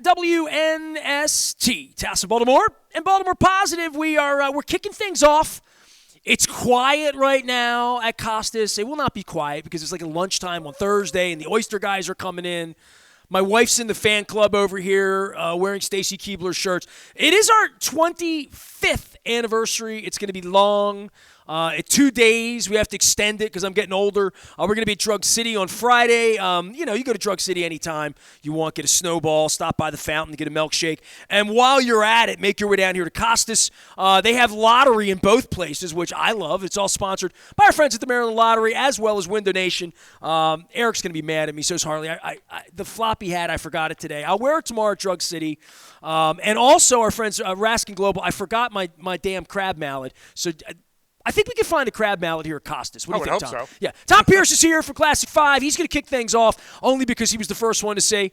WNST, Towson, Baltimore, and Baltimore Positive. We're kicking things off. It's quiet right now at Costas. It will not be quiet because it's like a lunchtime on Thursday, and the Oyster guys are coming in. My wife's in the fan club over here wearing Stacy Keebler shirts. It is our 25th anniversary. It's going to be long. 2 days. We have to extend it because I'm getting older. We're going to be at Drug City on Friday. You go to Drug City anytime you want. Get a snowball, stop by the fountain, get a milkshake. And while you're at it, make your way down here to Costas. They have lottery in both places, which I love. It's all sponsored by our friends at the Maryland Lottery as well as Window Nation. Eric's going to be mad at me, so is Harley. The floppy hat, I forgot it today. I'll wear it tomorrow at Drug City. And also our friends Raskin Global, I forgot my damn crab mallet. So I think we can find a crab mallet here at Costas. What do you think, Tom? I would hope so. Yeah. Tom Pierce is here for Classic 5. He's going to kick things off only because he was the first one to say,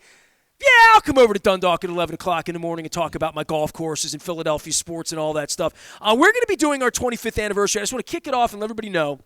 yeah, I'll come over to Dundalk at 11 o'clock in the morning and talk about my golf courses and Philadelphia sports and all that stuff. We're going to be doing our 25th anniversary. I just want to kick it off and let everybody know.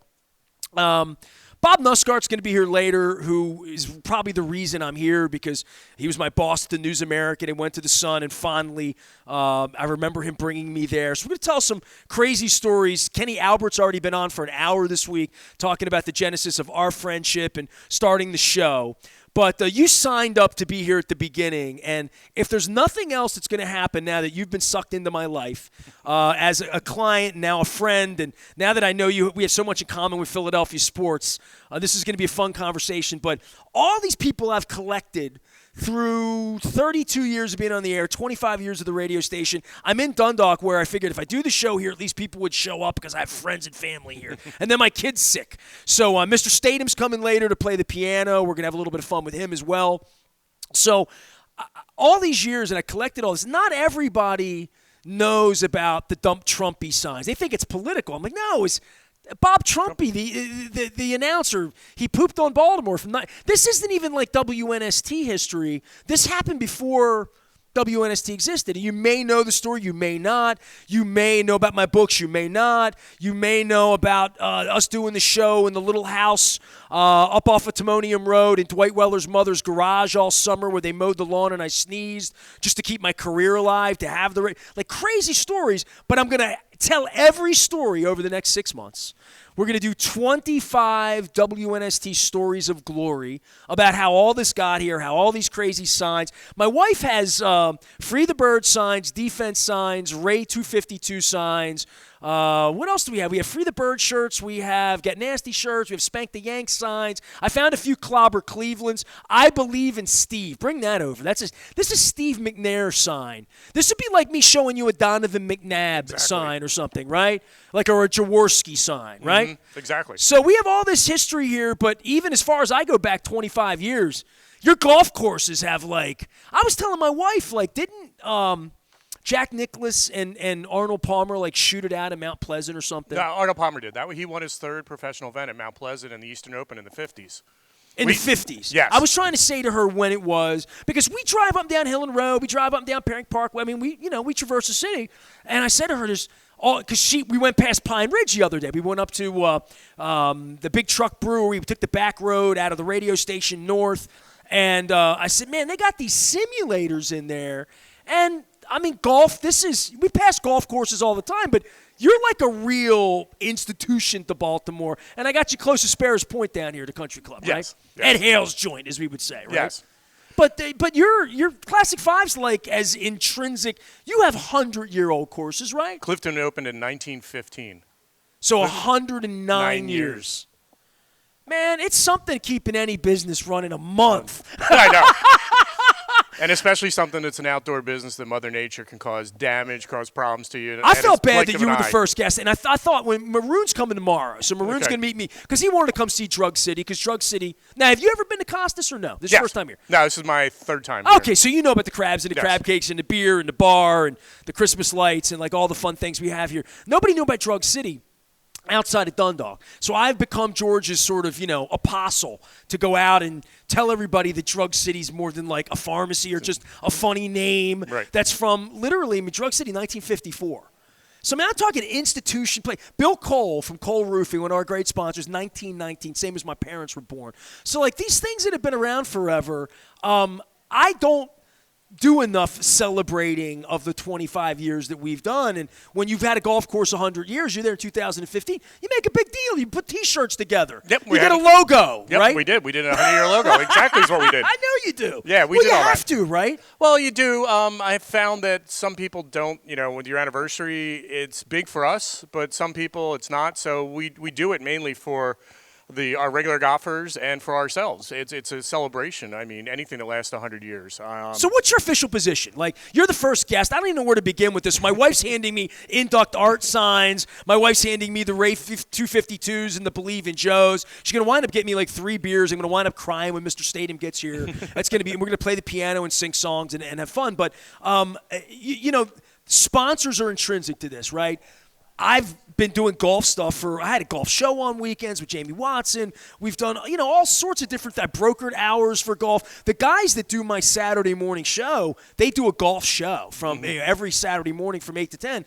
Bob Nuskart's going to be here later, who is probably the reason I'm here because he was my boss at the News American and went to the Sun, and fondly, I remember him bringing me there. So we're going to tell some crazy stories. Kenny Albert's already been on for an hour this week talking about the genesis of our friendship and starting the show. But you signed up to be here at the beginning, and if there's nothing else that's going to happen now that you've been sucked into my life as a client, now a friend, and now that I know you, we have so much in common with Philadelphia sports, this is going to be a fun conversation. But all these people I've collected through 32 years of being on the air, 25 years of the radio station. I'm in Dundalk where I figured if I do the show here, at least people would show up because I have friends and family here. And then my kid's sick. So Mr. Stathem's coming later to play the piano. We're going to have a little bit of fun with him as well. So all these years, and I collected all this, not everybody knows about the Dump Trumpy signs. They think it's political. I'm like, no, it's Bob Trumpy, the announcer. He pooped on Baltimore. This isn't even like WNST history. This happened before WNST existed. You may know the story, you may not. You may know about my books, you may not. You may know about us doing the show in the little house up off of Timonium Road in Dwight Weller's mother's garage all summer where they mowed the lawn and I sneezed just to keep my career alive, to have like crazy stories. But I'm going to tell every story over the next 6 months. We're going to do 25 WNST stories of glory about how all this got here, how all these crazy signs. My wife has Free the Bird signs, defense signs, Ray 252 signs. What else do we have? We have Free the Bird shirts. We have Get Nasty shirts. We have Spank the Yank signs. I found a few Clobber Clevelands. I believe in Steve. Bring that over. This is Steve McNair sign. This would be like me showing you a Donovan McNabb sign or something, right? Like or a Jaworski sign, right? Mm-hmm. Exactly. So we have all this history here, but even as far as I go back 25 years, your golf courses have I was telling my wife, didn't Jack Nicklaus and Arnold Palmer shoot it out at Mount Pleasant or something? No, Arnold Palmer did that. He won his third professional event at Mount Pleasant in the Eastern Open in the 50s. In the 50s. Yes. I was trying to say to her when it was, because we drive up and down Hill and Road, we drive up and down Perry Parkway. I mean, we traverse the city. And I said to her, because we went past Pine Ridge the other day. We went up to the Big Truck Brewery. We took the back road out of the radio station north. And I said, man, they got these simulators in there. And, I mean, golf, we pass golf courses all the time, but you're like a real institution to Baltimore. And I got you close to Sparrows Point down here at the Country Club, right? Yes. Ed Hale's joint, as we would say, right? Yes. But your Classic 5's as intrinsic. You have 100-year-old courses, right? Clifton opened in 1915. So 109 years. Man, it's something keeping any business running a month. I know. And especially something that's an outdoor business that Mother Nature can cause damage, cause problems to you. I felt bad that you were the first guest. And I thought when Maroon's coming tomorrow, so Maroon's going to meet me, because he wanted to come see Drug City, because Drug City. Now, have you ever been to Costas or no? This is your first time here? No, this is my third time here. Okay, so you know about the crabs and the crab cakes and the beer and the bar and the Christmas lights and all the fun things we have here. Nobody knew about Drug City outside of Dundalk. So I've become George's sort of, apostle to go out and tell everybody that Drug City's more than a pharmacy or just a funny name. Right. That's from literally Drug City 1954. So I'm talking institution play. Bill Cole from Cole Roofing, one of our great sponsors, 1919, same as my parents were born. So these things that have been around forever, do enough celebrating of the 25 years that we've done. And when you've had a golf course 100 years, you're there in 2015, you make a big deal. You put T-shirts together. Yep, you get a logo, yep, right? we did. We did a 100-year logo. Exactly is what we did. I know you do. Yeah, we did all that. You have to, right? Well, you do. I found that some people don't, with your anniversary, it's big for us, but some people it's not. So we do it mainly for our regular golfers and for ourselves. It's a celebration. I mean, anything that lasts 100 years. So what's your official position? Like, you're the first guest. I don't even know where to begin with this. My wife's handing me induct art signs. My wife's handing me the Ray 252s and the Believe in Joes. She's going to wind up getting me like 3 beers. I'm going to wind up crying when Mr. Stadium gets here. That's going to be. We're going to play the piano and sing songs and have fun. But, sponsors are intrinsic to this, right? I've been doing golf stuff I had a golf show on weekends with Jamie Watson. We've done, all sorts of different, I brokered hours for golf. The guys that do my Saturday morning show, they do a golf show from every Saturday morning from 8 to 10.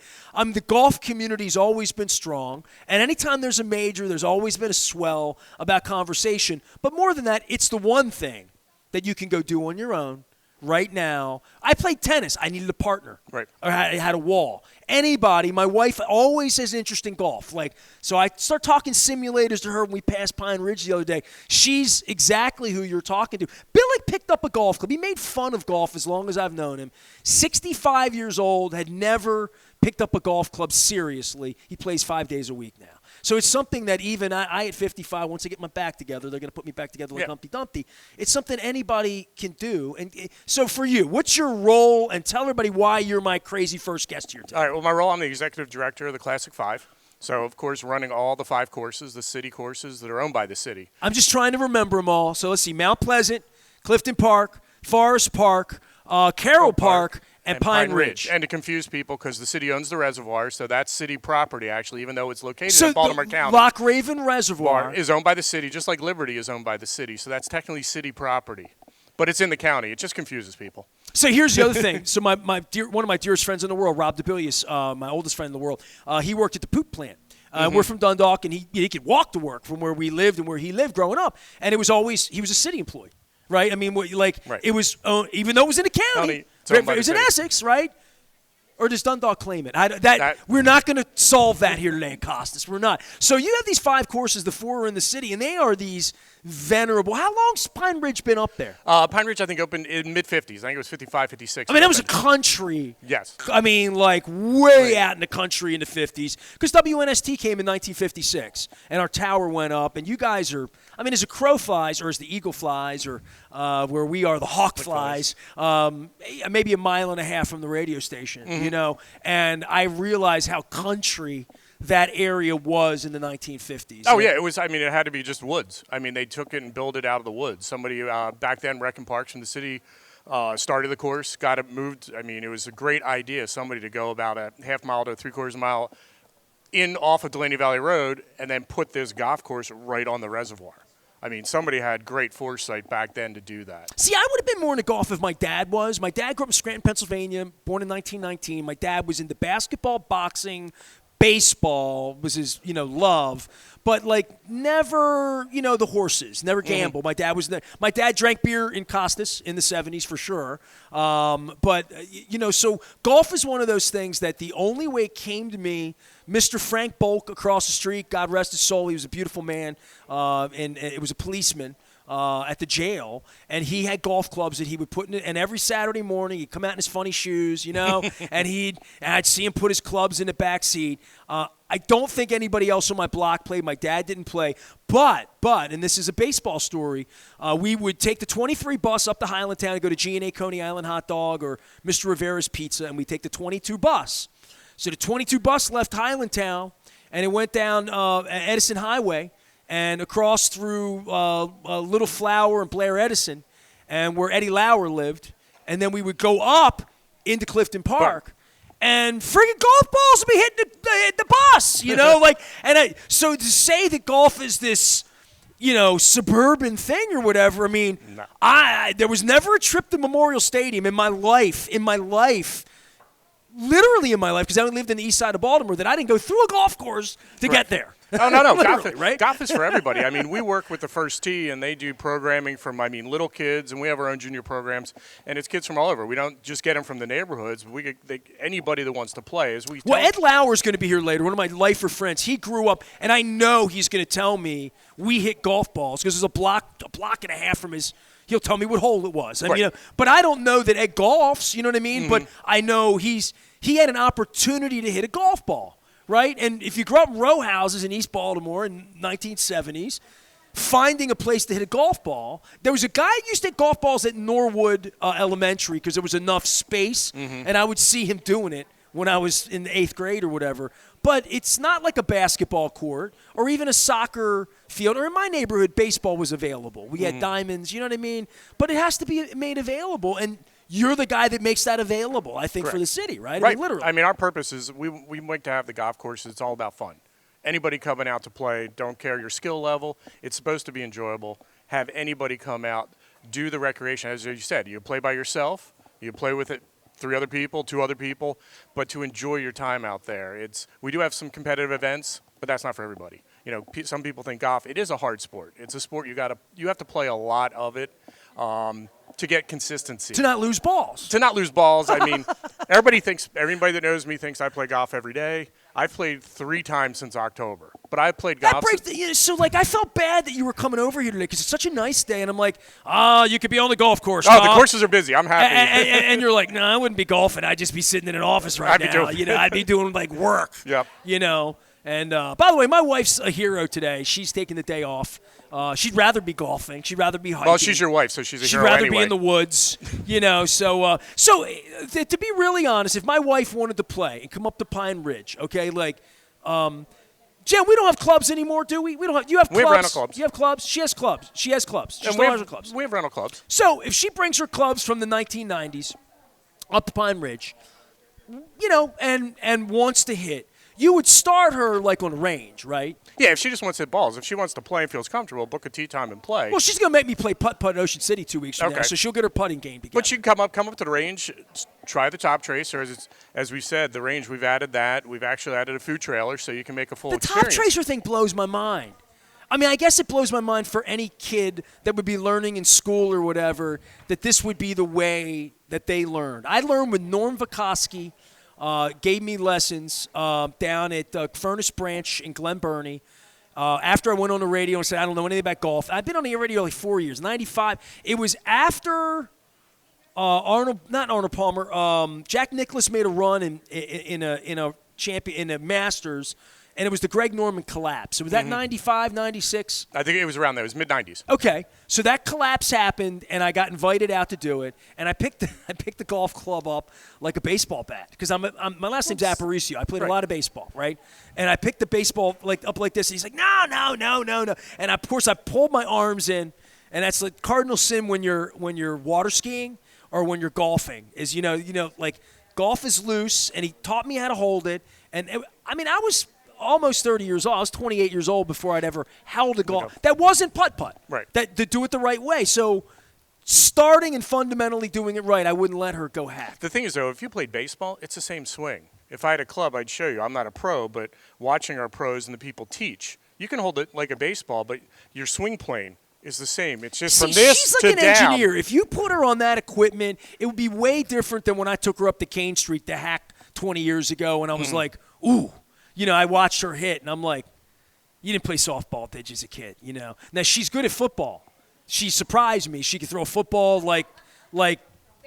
The golf community's always been strong. And anytime there's a major, there's always been a swell about conversation. But more than that, it's the one thing that you can go do on your own. Right now, I played tennis. I needed a partner. Right. Or I had a wall. Anybody, my wife always has interest in golf. So I start talking simulators to her when we passed Pine Ridge the other day. She's exactly who you're talking to. Billy picked up a golf club. He made fun of golf as long as I've known him. 65 years old, had never picked up a golf club seriously. He plays 5 days a week now. So it's something that even I at 55, once I get my back together, they're going to put me back together like Humpty Dumpty. It's something anybody can do. And so for you, what's your role? And tell everybody why you're my crazy first guest here today. All right. Well, my role, I'm the executive director of the Classic 5. So, of course, running all the 5 courses, the city courses that are owned by the city. I'm just trying to remember them all. So let's see. Mount Pleasant, Clifton Park, Forest Park, Carroll Park, and Pine Ridge. And to confuse people, because the city owns the reservoir, so that's city property, actually, even though it's located in Baltimore County. Loch Raven Reservoir is owned by the city, just like Liberty is owned by the city. So that's technically city property. But it's in the county. It just confuses people. So here's the other thing. So one of my dearest friends in the world, Rob DeBillius, my oldest friend in the world, he worked at the poop plant. We're from Dundalk, and he could walk to work from where we lived and where he lived growing up. And it was always, he was a city employee, right? I mean, It was, even though it was in the county, it was in Essex, right? Or does Dundalk claim it? We're not going to solve that here today, Costas. We're not. So you have these 5 courses, the 4 are in the city, and they are these venerable. How long's Pine Ridge been up there? Pine Ridge, I think, opened in mid-50s. I think it was 55, 56. I mean, that was a country. Yes. I mean, way out in the country in the 50s. Because WNST came in 1956, and our tower went up, and you guys are, as a crow flies, or as the eagle flies, or where we are, the hawk flies, maybe a mile and a half from the radio station, and I realize how country that area was in the 1950s. Oh, yeah. It was. It had to be just woods. They took it and built it out of the woods. Somebody back then, Rec and Parks from the city, started the course, got it moved. It was a great idea, somebody to go about a half mile to 3/4 mile off of Delaney Valley Road and then put this golf course right on the reservoir. Somebody had great foresight back then to do that. See, I would have been more into golf if my dad was. My dad grew up in Scranton, Pennsylvania, born in 1919. My dad was into basketball, boxing, baseball was his, love, but never, the horses, never gamble. My dad was my dad drank beer in Costas in the 70s for sure. So golf is one of those things that the only way it came to me, Mr. Frank Bolk across the street, God rest his soul, he was a beautiful man, and it was a policeman. At the jail, and he had golf clubs that he would put in it. And every Saturday morning, he'd come out in his funny shoes, and I'd see him put his clubs in the back seat. I don't think anybody else on my block played. My dad didn't play. But, and this is a baseball story, we would take the 23 bus up to Highlandtown and go to G&A Coney Island Hot Dog or Mr. Rivera's Pizza, and we'd take the 22 bus. So the 22 bus left Highlandtown, and it went down Edison Highway, and across through Little Flower and Blair Edison, and where Eddie Lauer lived, and then we would go up into Clifton Park, and friggin' golf balls would be hitting the bus, so to say that golf is this, suburban thing or whatever, no. There was never a trip to Memorial Stadium in my life, literally in my life, because I lived in the east side of Baltimore, that I didn't go through a golf course to get there. Oh, no. Literally, right? Golf is for everybody. I mean, we work with the First Tee, and they do programming from, little kids, and we have our own junior programs, and it's kids from all over. We don't just get them from the neighborhoods. Anybody that wants to play. Ed Lauer's going to be here later, one of my lifer friends. He grew up, and I know he's going to tell me we hit golf balls, because there's a block and a half from his – he'll tell me what hole it was. Right. But I don't know that Ed golfs, you know what I mean? Mm-hmm. But I know he had an opportunity to hit a golf ball, right? And if you grew up in row houses in East Baltimore in 1970s, finding a place to hit a golf ball, there was a guy who used to hit golf balls at Norwood Elementary because there was enough space, and I would see him doing it when I was in the 8th grade or whatever. But it's not like a basketball court or even a soccer field. Or in my neighborhood, baseball was available. We had diamonds, you know what I mean? But it has to be made available, and you're the guy that makes that available, I think, for the city, right? Right. I mean, literally. I mean, our purpose is we like to have the golf courses. It's all about fun. Anybody coming out to play, don't care your skill level. It's supposed to be enjoyable. Have anybody come out, do the recreation. As you said, you play by yourself. You play with it. 3 other people, 2 other people, but to enjoy your time out there. We do have some competitive events, but that's not for everybody. Some people think golf, it is a hard sport. It's a sport you have to play a lot of it to get consistency. To not lose balls. I mean, everybody that knows me thinks I play golf every day. I've played 3 times since October, but I've played golf. I felt bad that you were coming over here today because it's such a nice day, and I'm like, you could be on the golf course. Oh, the courses are busy. I'm happy. And you're like, no, I wouldn't be golfing. I'd just be sitting in an office right now. I'd be doing work. Yep. And by the way, my wife's a hero today. She's taking the day off. She'd rather be golfing. She'd rather be hiking. Well, she's your wife, so she's a hero anyway. She'd rather anyway. be in the woods, So to be really honest, if my wife wanted to play and come up to Pine Ridge, okay, Jen, we don't have clubs anymore, do we? We don't have. You have clubs. We have rental clubs. You have clubs. She has clubs. She has clubs. She and still has her clubs. We have rental clubs. So if she brings her clubs from the 1990s up to Pine Ridge, and wants to hit, you would start her on a range, right? Yeah, if she just wants to hit balls. If she wants to play and feels comfortable, book a tee time and play. Well, she's going to make me play putt-putt in Ocean City 2 weeks from now, so she'll get her putting game together. But you can come up to the range, try the top tracer. As we said, the range, we've added that. We've actually added a food trailer so you can make a full experience. The top tracer thing blows my mind. I mean, I guess it blows my mind for any kid that would be learning in school or whatever, that this would be the way that they learned. I learned with Norm Vikoski. Gave me lessons down at Furnace Branch in Glen Burnie. After I went on the radio and said, I don't know anything about golf. I've been on the radio 4 years, 95. It was after not Arnold Palmer, Jack Nicklaus made a run in a Masters, and it was the Greg Norman collapse. So was that 95, 96? I think it was around there. It was mid-90s. Okay, so that collapse happened, and I got invited out to do it, and I picked the golf club up like a baseball bat because my last name's Aparicio. I played a lot of baseball, right? And I picked the baseball up like this, and he's like, no, and of course I pulled my arms in, and that's like cardinal sin when you're water skiing or when you're golfing is golf is loose, and he taught me how to hold it, and I was almost 30 years old. I was 28 years old before I'd ever held a golf. That wasn't putt-putt. Right. To do it the right way. So starting and fundamentally doing it right, I wouldn't let her go hack. The thing is, though, if you played baseball, it's the same swing. If I had a club, I'd show you. I'm not a pro, but watching our pros and the people teach, you can hold it like a baseball, but your swing plane is the same. It's just from this she's like to an down. engineer. If you put her on that equipment, it would be way different than when I took her up to Kane Street to hack 20 years ago, and I was like, ooh. I watched her hit, and I'm like, you didn't play softball, did you, as a kid, Now, she's good at football. She surprised me. She could throw a football like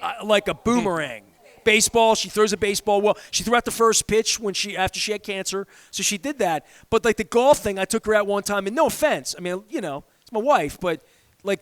a boomerang. Baseball, she throws a baseball well. She threw out the first pitch after she had cancer, so she did that. But, the golf thing, I took her out one time, and no offense. I mean, it's my wife, but –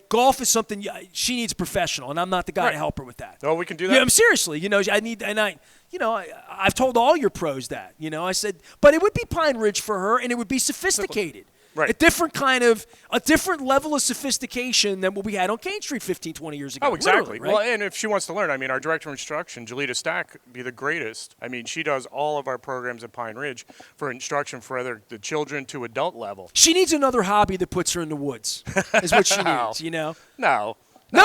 golf is something she needs a professional, and I'm not the guy to help her with that. Oh, we can do that. Yeah, seriously. I need, and I've told all your pros that. I said, but it would be Pine Ridge for her, and it would be sophisticated. Right. A different level of sophistication than what we had on Kane Street 15, 20 years ago. Oh, exactly. Right? Well, and if she wants to learn, our director of instruction, Jalita Stack, be the greatest. She does all of our programs at Pine Ridge for instruction for the children to adult level. She needs another hobby that puts her in the woods, is what she needs, No,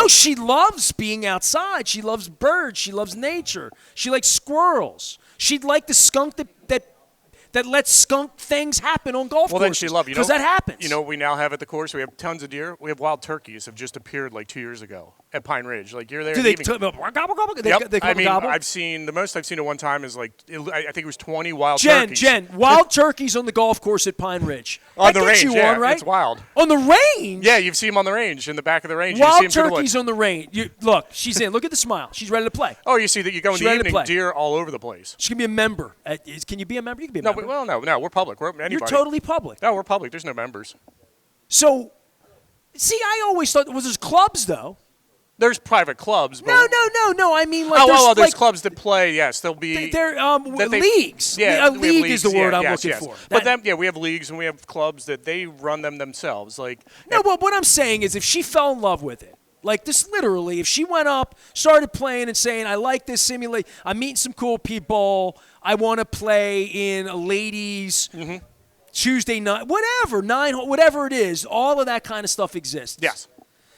she loves being outside. She loves birds. She loves nature. She likes squirrels. She'd like the skunk that lets skunk things happen on golf courses. Well, then she'd love, because that happens. You know what we now have at the course? We have tons of deer. We have wild turkeys have just appeared like 2 years ago at Pine Ridge. Like you're there. Do they gobble gobble? Yep. They I mean, gobble? I've seen the most I've seen at one time is like I think it was 20 wild turkeys. turkeys. Wild turkeys on the golf course at Pine Ridge. On the range, you yeah, on, right? it's wild. On the range? Yeah, you've seen them on the range, in the back of the range. Wild you see them turkeys on the range. Look, she's in. Look at the smile. She's ready to play. Oh, you see that you go in the evening, deer all over the place. She can be a member. Can you be a member? You can be a member. No, we're public. We're anybody. You're totally public. No, we're public. There's no members. So, see, I always thought there's clubs though. There's private clubs. But No. I mean, like there's clubs that play. Yes, there'll be. They're leagues. Yeah, a league is the word I'm looking for. But then, we have leagues and we have clubs that they run them themselves. Like but what I'm saying is, if she fell in love with it, like this, literally, if she went up, started playing, and saying, "I like this simulate. I'm meeting some cool people. I want to play in a ladies." Mm-hmm. Tuesday night, whatever it is, all of that kind of stuff exists. Yes.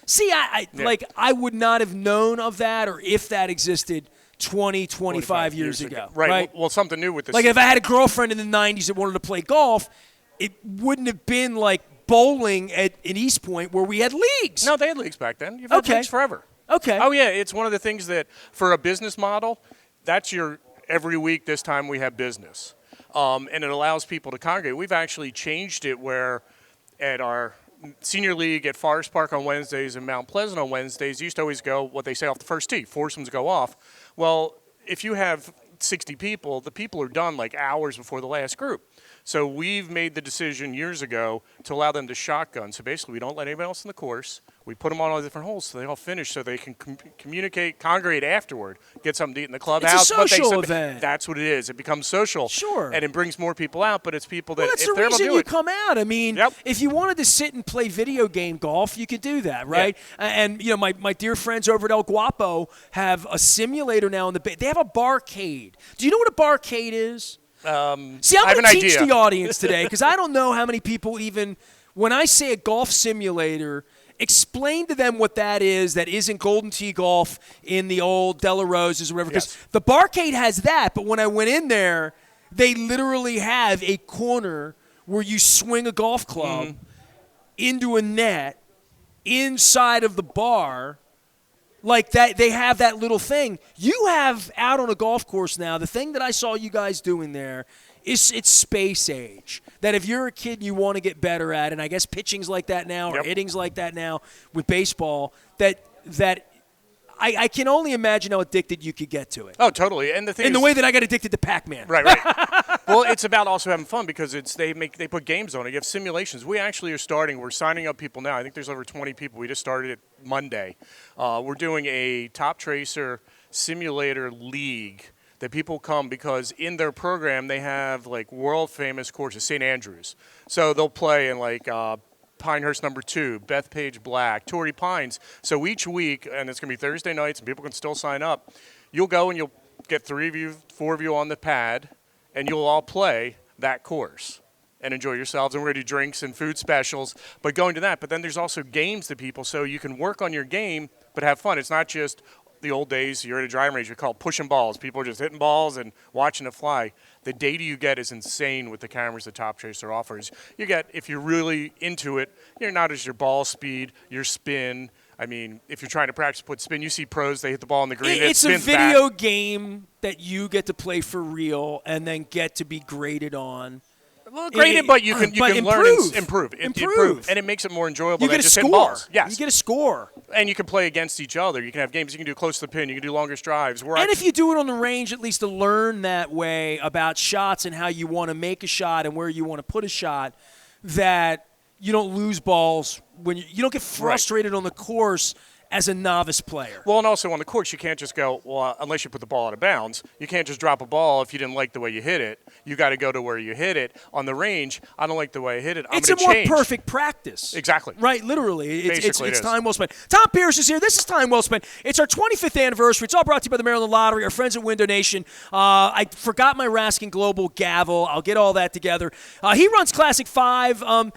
See, I would not have known of that or if that existed 20, 25 years ago. Right. Well, something new with this. Like if I had a girlfriend in the 90s that wanted to play golf, it wouldn't have been like bowling in East Point where we had leagues. No, they had leagues back then. You've had leagues forever. Okay. Oh, yeah. It's one of the things that for a business model, that's your every week this time we have business. And it allows people to congregate. We've actually changed it where at our senior league at Forest Park on Wednesdays and Mount Pleasant on Wednesdays, used to always go what they say off the first tee, foursomes go off. Well, if you have 60 people, the people are done like hours before the last group. So we've made the decision years ago to allow them to shotgun. So basically we don't let anybody else in the course. We put them on all the different holes so they all finish so they can communicate, congregate afterward, get something to eat in the clubhouse. It's a social event. That's what it is. It becomes social. Sure. And it brings more people out, but it's people that that's if the they're able to reason do you it. come out. I mean, if you wanted to sit and play video game golf, you could do that, right? Yeah. And, my dear friends over at El Guapo have a simulator now in the bay. They have a barcade. Do you know what a barcade is? See, I'm going to teach the audience today because I don't know how many people even, when I say a golf simulator, explain to them what that is that isn't Golden Tee Golf in the old Della Roses or whatever. Because the barcade has that, but when I went in there, they literally have a corner where you swing a golf club into a net inside of the bar. Like that, they have that little thing. You have out on a golf course now, the thing that I saw you guys doing there is it's space age. That if you're a kid and you want to get better at, and I guess pitching's like that now or hitting's like that now with baseball, that I can only imagine how addicted you could get to it. Oh, totally. And the thing in the way that I got addicted to Pac-Man. Right. Well, it's about also having fun because they put games on it. You have simulations. We actually are starting. We're signing up people now. I think there's over 20 people. We just started it Monday. We're doing a Top Tracer simulator league that people come because in their program they have like world famous courses, St. Andrews. So they'll play in like Pinehurst number 2, Bethpage Black, Torrey Pines. So each week, and it's going to be Thursday nights, and people can still sign up, you'll go and you'll get 3 of you, 4 of you on the pad, and you'll all play that course and enjoy yourselves. And we're going to do drinks and food specials, but going to that. But then there's also games to people, so you can work on your game but have fun. It's not just the old days, you're at a driving range, you call it pushing balls. People are just hitting balls and watching it fly. The data you get is insane with the cameras that Top Tracer offers. You get, if you're really into it, you're not just your ball speed, your spin. I mean, if you're trying to practice put spin, you see pros, they hit the ball on the green. It's a video game that you get to play for real and then get to be graded on. Well, graded, but you can learn and improve. And it makes it more enjoyable than just hitting balls. Yes. You get a score. And you can play against each other. You can have games you can do close to the pin. You can do longer drives. And if you do it on the range, at least to learn that way about shots and how you want to make a shot and where you want to put a shot, that you don't lose balls when you don't get frustrated on the course as a novice player. Well, and also on the course, you can't just go, well, unless you put the ball out of bounds, you can't just drop a ball if you didn't like the way you hit it. You got to go to where you hit it. On the range, I don't like the way I hit it. I'm going to change. It's a more perfect practice. Exactly. Right, literally. It's it time well spent. Tom Pierce is here. This is Time Well Spent. It's our 25th anniversary. It's all brought to you by the Maryland Lottery, our friends at Window Nation. I forgot my Raskin Global gavel. I'll get all that together. He runs Classic 5.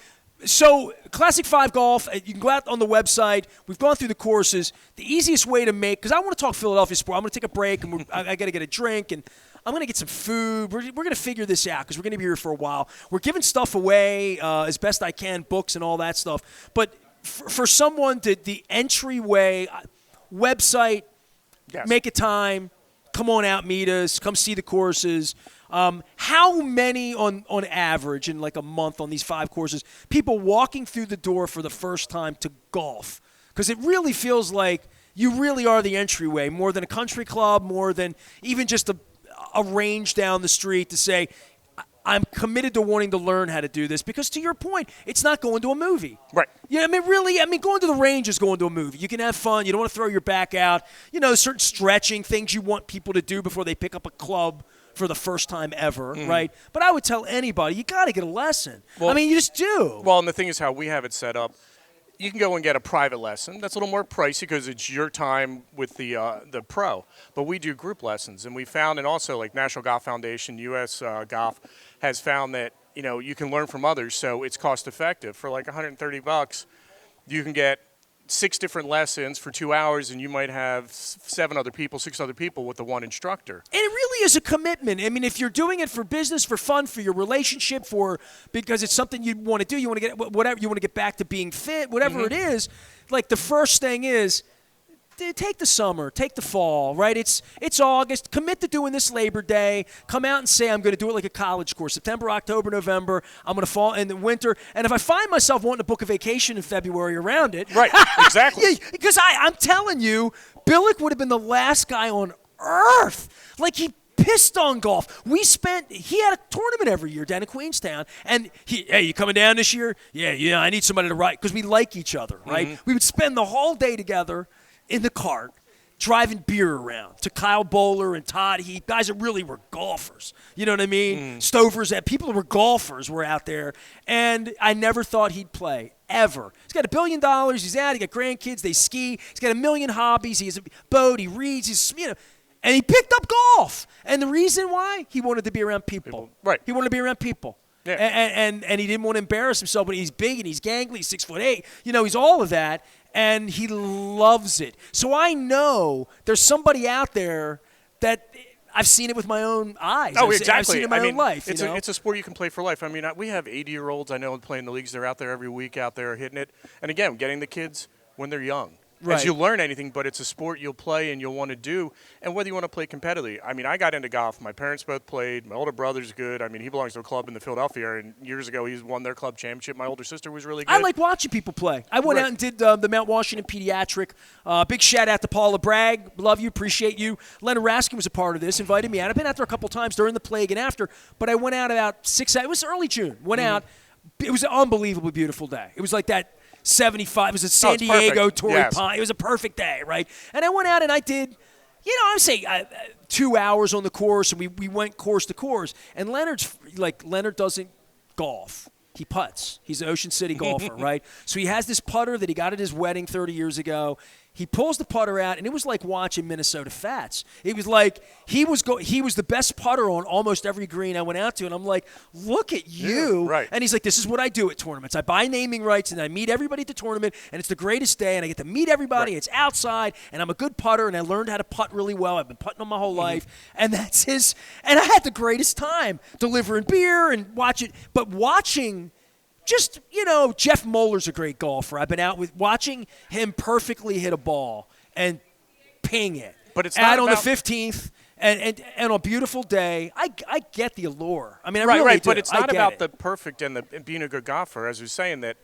So, Classic 5 Golf, you can go out on the website. We've gone through the courses. The easiest way to make, because I want to talk Philadelphia sport. I'm going to take a break, and I got to get a drink, and I'm going to get some food. We're going to figure this out because we're going to be here for a while. We're giving stuff away as best I can, books and all that stuff. But for someone to the entryway website, make a time, come on out, meet us, come see the courses. How many on average in like a month on these 5 courses, people walking through the door for the first time to golf? Because it really feels like you really are the entryway, more than a country club, more than even just a range down the street to say, I'm committed to wanting to learn how to do this. Because to your point, it's not going to a movie. Right. Yeah, going to the range is going to a movie. You can have fun. You don't want to throw your back out. Certain stretching things you want people to do before they pick up a club for the first time ever, right? But I would tell anybody, you got to get a lesson. Well, you just do. Well, and the thing is how we have it set up. You can go and get a private lesson. That's a little more pricey because it's your time with the pro. But we do group lessons, and we found, and also like National Golf Foundation, U.S. Golf has found that you can learn from others, so it's cost effective. For like $130, you can get 6 different lessons for 2 hours, and you might have 6 other people with the one instructor. And it really is a commitment. If you're doing it for business, for fun, for your relationship, because it's something you want to do, you want to get whatever, you want to get back to being fit, whatever it is. Like the first thing is, take the summer, take the fall, right? It's August. Commit to doing this Labor Day. Come out and say, I'm going to do it like a college course. September, October, November. I'm going to fall in the winter. And if I find myself wanting to book a vacation in February around it. Right, exactly. Because I'm telling you, Billick would have been the last guy on earth. Like, he pissed on golf. He had a tournament every year down in Queenstown. And hey, you coming down this year? Yeah, I need somebody to ride. Because we like each other, right? We would spend the whole day together in the cart, driving beer around to Kyle Bowler and Todd Heath, guys that really were golfers. You know what I mean? Stovers, people who were golfers were out there, and I never thought he'd play, ever. He's got $1 billion. He's out. He got grandkids. They ski. He's got 1 million hobbies. He has a boat. He reads. And he picked up golf. And the reason why? He wanted to be around people. Right. He wanted to be around people. Yeah. And he didn't want to embarrass himself, but he's big and he's gangly. He's 6'8". He's all of that. And he loves it. So I know there's somebody out there that I've seen it with my own eyes. Oh, exactly. I've seen it in my own life. It's a sport you can play for life. We have 80-year-olds I know playing the leagues. They're out there every week, out there hitting it. And again, getting the kids when they're young. Right. As you learn anything, but it's a sport you'll play and you'll want to do, and whether you want to play competitively. I got into golf. My parents both played. My older brother's good. He belongs to a club in the Philadelphia area, and years ago he's won their club championship. My older sister was really good. I like watching people play. I went out and did the Mount Washington Pediatric. Big shout out to Paula Bragg. Love you, appreciate you. Leonard Raskin was a part of this, invited me out. I've been out there a couple times during the plague and after, but I went out about 6 – it was early June. Went out. It was an unbelievably beautiful day. It was like that 75. It was a San Diego, Torrey Pines. It was a perfect day, right? And I went out and I did, I would say 2 hours on the course, and we went course to course. And Leonard doesn't golf. He putts. He's an Ocean City golfer, right? So he has this putter that he got at his wedding 30 years ago. He pulls the putter out, and it was like watching Minnesota Fats. It was like he was the best putter on almost every green I went out to, and I'm like, look at you. Yeah, right. And he's like, this is what I do at tournaments. I buy naming rights, and I meet everybody at the tournament, and it's the greatest day, and I get to meet everybody. Right. It's outside, and I'm a good putter, and I learned how to putt really well. I've been putting on my whole life, and that's his. And I had the greatest time delivering beer and watching – just, Jeff Moeller's a great golfer. I've been out watching him perfectly hit a ball and ping it. But it's not on the 15th and on a beautiful day. I get the allure. I really do. But it's not about the perfect and being a good golfer. As I was saying, that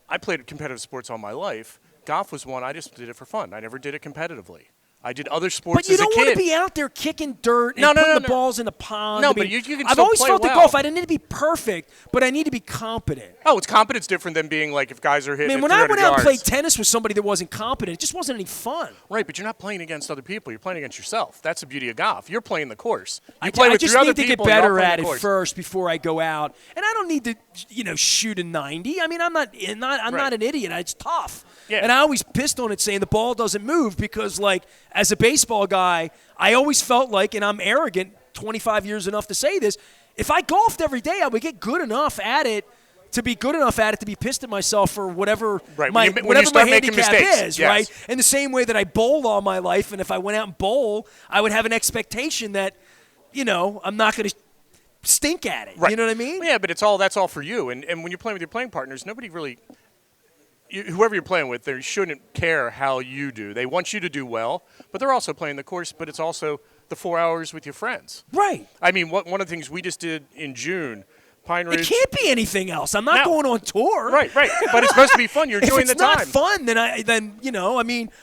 I played competitive sports all my life. Golf was one I just did it for fun. I never did it competitively. I did other sports as a kid. But you don't want to be out there kicking dirt and putting the balls in the pond. No, but you can I've still always play felt well. that golf, I didn't need to be perfect, but I need to be competent. Oh, it's competence different than being like if guys are hitting when I went out and played tennis with somebody that wasn't competent, it just wasn't any fun. Right, but you're not playing against other people. You're playing against yourself. That's the beauty of golf. You're playing the course. You play with 3 other people. I just need to get better at it first before I go out. And I don't need to, shoot a 90. I'm not an idiot. It's tough. Yeah. And I always pissed on it saying the ball doesn't move because, as a baseball guy, I always felt like, and I'm arrogant, 25 years enough to say this, if I golfed every day, I would get good enough at it to be pissed at myself for whatever my handicap is, yes. Right? In the same way that I bowled all my life, and if I went out and bowl, I would have an expectation that I'm not going to stink at it. Right. You know what I mean? Yeah, but that's all for you. And when you're playing with your playing partners, nobody really whoever you're playing with, they shouldn't care how you do. They want you to do well, but they're also playing the course, but it's also the 4 hours with your friends. Right. I mean, one of the things we just did in June, Pine Ridge. It can't be anything else. I'm not going on tour. Right. But it's supposed to be fun. You're enjoying the time. If it's not fun, then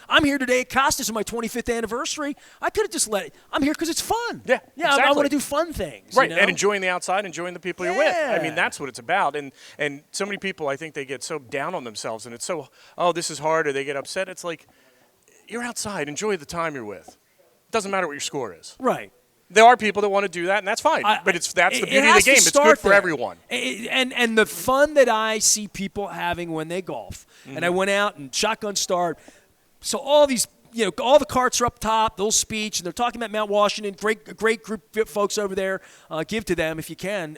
I'm here today at Costas on my 25th anniversary. I could have just let it. I'm here because it's fun. Yeah, exactly. I want to do fun things. Right, and enjoying the outside, enjoying the people you're with. I mean, Yeah. that's what it's about. And so many people, I think they get so down on themselves, and it's so, oh, this is hard, or they get upset. It's like, you're outside. Enjoy the time you're with. It doesn't matter what your score is. Right. There are people that want to do that, and that's fine. But that's the beauty of the game. It's good for everyone. And the fun that I see people having when they golf. And I went out and shotgun start. So all these, all the carts are up top, little speech, and they're talking about Mount Washington. Great group of folks over there. Give to them if you can.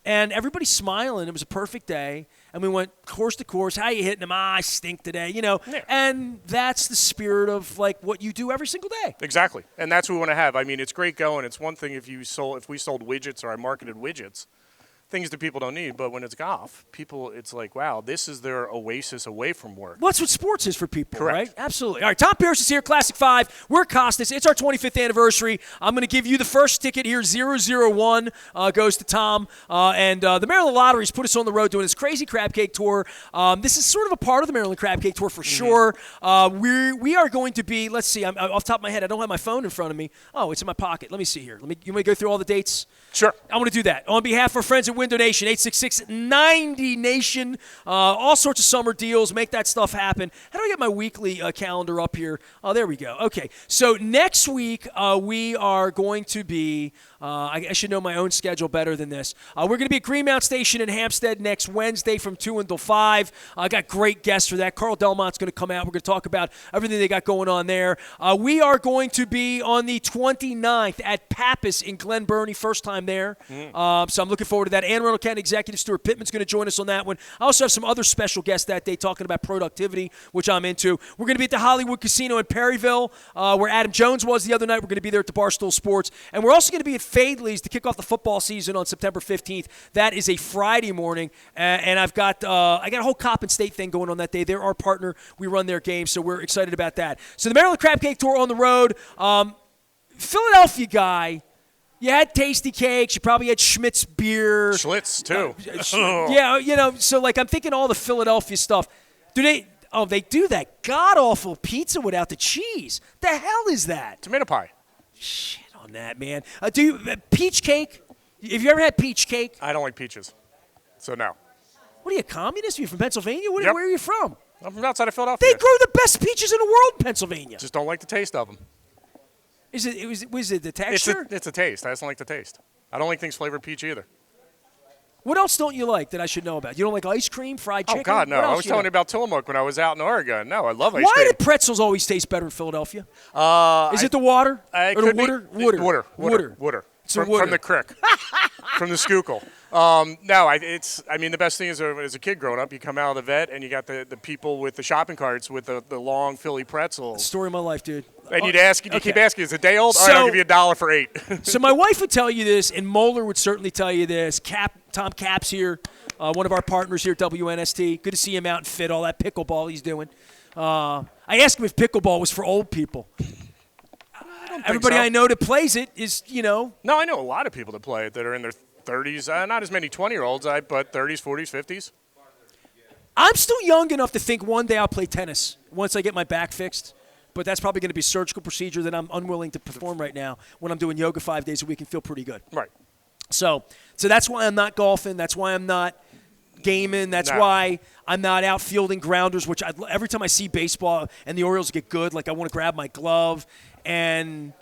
And everybody's smiling. It was a perfect day. And we went course to course. How you hitting them? I stink today. Yeah. And that's the spirit of what you do every single day. Exactly. And that's what we want to have. I mean, it's great going. It's one thing if we sold widgets or I marketed widgets, things that people don't need. But when it's golf, it's like, wow, this is their oasis away from work. Well, that's what sports is for people, Correct. right? Absolutely. All right, Tom Pierce is here, Classic 5. We're Costas. It's our 25th anniversary. I'm going to give you the first ticket here. 001 goes to Tom. And the Maryland Lottery's put us on the road doing this crazy crab cake tour. This is sort of a part of the Maryland Crab Cake Tour for sure. We are going to be, let's see, I'm off the top of my head, I don't have my phone in front of me. Oh, it's in my pocket. Let me see here. You want me to go through all the dates? Sure. I want to do that. On behalf of our friends at Window Nation, 866-90-NATION, all sorts of summer deals. Make that stuff happen. How do I get my weekly calendar up here? Oh, there we go. Okay. So next week, we are going to be, I should know my own schedule better than this. We're going to be at Greenmount Station in Hampstead next Wednesday from 2 until 5. I got great guests for that. Carl Delmont's going to come out. We're going to talk about everything they got going on there. We are going to be on the 29th at Pappas in Glen Burnie, first time there. So I'm looking forward to that. Anne Arundel County Executive Stuart Pittman's going to join us on that one. I also have some other special guests that day talking about productivity, which I'm into. We're going to be at the Hollywood Casino in Perryville, where Adam Jones was the other night. We're going to be there at the Barstool Sports. And we're also going to be at Fadley's to kick off the football season on September 15th. That is a Friday morning. And I got a whole Coppin State thing going on that day. They're our partner. We run their games, so we're excited about that. So the Maryland Crab Cake Tour on the road. Philadelphia guy. You had Tasty Cakes. You probably had Schmidt's beer. Schlitz, too. Yeah, so I'm thinking all the Philadelphia stuff. They do that god-awful pizza without the cheese. The hell is that? Tomato pie. Shit on that, man. Peach cake? Have you ever had peach cake? I don't like peaches, so no. What are you, a communist? Are you from Pennsylvania? Yep. Where are you from? I'm from outside of Philadelphia. They grow the best peaches in the world in Pennsylvania. Just don't like the taste of them. Was it the texture? It's a taste. I just don't like the taste. I don't like things flavored peach either. What else don't you like that I should know about? You don't like ice cream, fried chicken? Oh, God, no. I was telling you about Tillamook when I was out in Oregon. No, I love ice cream. Why do pretzels always taste better in Philadelphia? Is it the water? Or the water? Water. From the creek. From the Schuylkill. The best thing is as a kid growing up, you come out of the vet and you got the people with the shopping carts with the long Philly pretzels. Story of my life, dude. And you keep asking, is it day old? All right, I'll give you $1 for 8. So my wife would tell you this, and Moeller would certainly tell you this. Tom Capps here, one of our partners here at WNST. Good to see him out and fit, all that pickleball he's doing. I asked him if pickleball was for old people. Everybody I know that plays it is, No, I know a lot of people that play it that are in their 30s. Not as many 20-year-olds, but 30s, 40s, 50s. I'm still young enough to think one day I'll play tennis once I get my back fixed. But that's probably going to be a surgical procedure that I'm unwilling to perform right now when I'm doing yoga 5 days a week and feel pretty good. Right. So that's why I'm not golfing. That's why I'm not gaming. That's why I'm not out fielding grounders, which every time I see baseball and the Orioles get good, I want to grab my glove. And,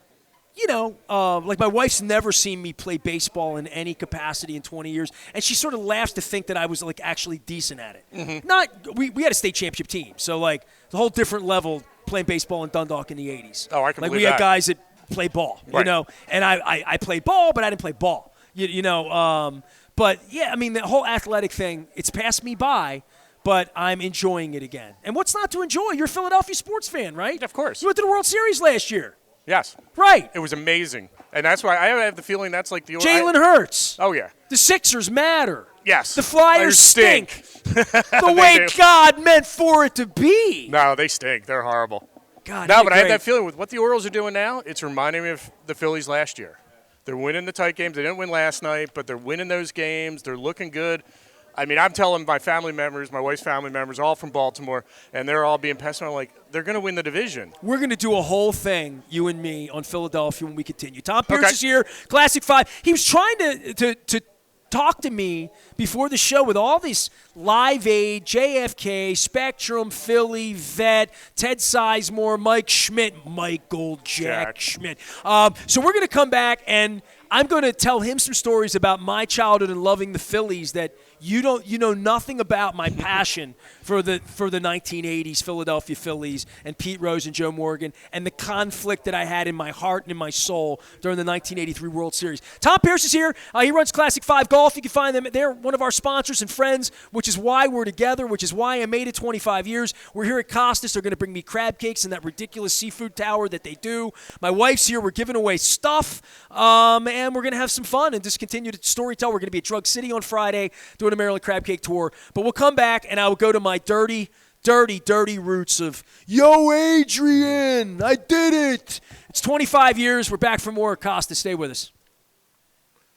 my wife's never seen me play baseball in any capacity in 20 years. And she sort of laughs to think that I was, actually decent at it. Mm-hmm. We had a state championship team. So, the whole different level playing baseball in Dundalk in the 80s. Oh, I can believe we had guys that played ball, right. And I played ball, but I didn't play ball, But, yeah, the whole athletic thing, it's passed me by, but I'm enjoying it again. And what's not to enjoy? You're a Philadelphia sports fan, right? Of course. You went to the World Series last year. Yes. Right. It was amazing. And that's why I have the feeling that's like the Jalen Hurts. Oh, yeah. The Sixers matter. Yes. The Flyers stink. The way do. God meant for it to be. No, they stink. They're horrible. God, No, but I have great. that feeling with what the Orioles are doing now, it's reminding me of the Phillies last year. They're winning the tight games. They didn't win last night, but they're winning those games. They're looking good. I mean, I'm telling my family members, my wife's family members, all from Baltimore, and they're all being pessimistic. I'm like, they're going to win the division. We're going to do a whole thing, you and me, on Philadelphia when we continue. Tom Pierce Okay. is here, Classic 5. He was trying to talk to me before the show with all these Live Aid, JFK, Spectrum, Philly, Vet, Ted Sizemore, Mike Schmidt, Michael Jack Schmidt. So we're going to come back, and I'm going to tell him some stories about my childhood and loving the Phillies that you know nothing about my passion for the 1980s Philadelphia Phillies and Pete Rose and Joe Morgan and the conflict that I had in my heart and in my soul during the 1983 World Series. Tom Pierce is here. He runs Classic 5 Golf. You can find them. They're one of our sponsors and friends, which is why we're together, which is why I made it 25 years. We're here at Costas. They're going to bring me crab cakes in that ridiculous seafood tower that they do. My wife's here. We're giving away stuff, and we're going to have some fun and just continue to storytell. We're going to be at Drug City on Friday doing a Maryland Crab Cake Tour. But we'll come back, and I will go to my dirty roots of, yo, Adrian, I did it. It's 25 years. We're back for more. Costa, stay with us.